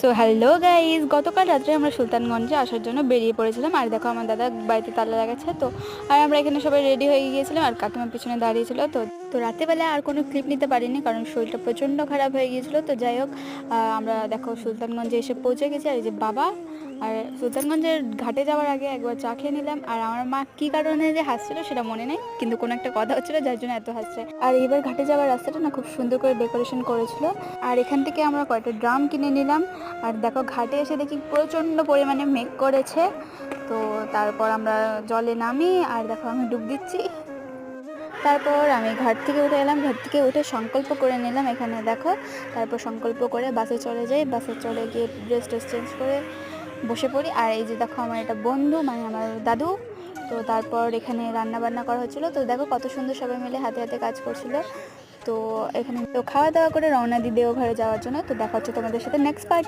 So hello guys, গতকাল রাত্রে আমরা সুলতানগঞ্জে আসার জন্য বেরিয়ে পড়েছিলাম। আর দেখো আমার দাদা বাড়িতে তালা লাগাচ্ছে তো। আর আমরা এখানে সবাই রেডি হয়ে গিয়েছিলাম আর কাকিমার পিছনে দাঁড়িয়েছিল। তো তো রাতেবেলা আর কোনো ক্লিপ নিতে পারিনি, কারণ শরীরটা প্রচণ্ড খারাপ হয়ে গিয়েছিলো। তো যাই হোক, আমরা দেখো সুলতানগঞ্জে এসে পৌঁছে গেছি। আর এই যে বাবা, আর সুলতানগঞ্জের ঘাটে যাওয়ার আগে একবার চা খেয়ে নিলাম। আর আমার মা কী কারণে যে হাসছিল সেটা মনে নেই, কিন্তু কোনো একটা কথা হচ্ছিলো যার জন্য এত হাসছে। আর এবার ঘাটে যাওয়ার রাস্তাটা না খুব সুন্দর করে ডেকোরেশন করেছিল। আর এখান থেকে আমরা কয়েকটা ড্রাম কিনে নিলাম। আর দেখো ঘাটে এসে দেখি প্রচণ্ড পরিমাণে মেঘ করেছে। তো তারপর আমরা জলে নামি, আর দেখো আমি ডুব দিচ্ছি। তারপর আমি ঘাট থেকে উঠে এলাম, ঘাট থেকে উঠে সংকল্প করে নিলাম এখানে দেখো। তারপর সংকল্প করে বাসে চলে যাই, বাসে চলে গিয়ে ড্রেস চেঞ্জ করে বসে পড়ি। আর এই যে দেখো আমার একটা বন্ধু, মানে আমার দাদু। তো তারপর এখানে রান্না বান্না করা হচ্ছিলো। তো দেখো কত সুন্দর সবাই মিলে হাতে হাতে কাজ করছিল। তো এখানে তো খাওয়া দাওয়া করে রওনা দিই দেওঘরে যাওয়ার জন্য। তো দেখা হচ্ছে তোমাদের সাথে নেক্সট পার্টে।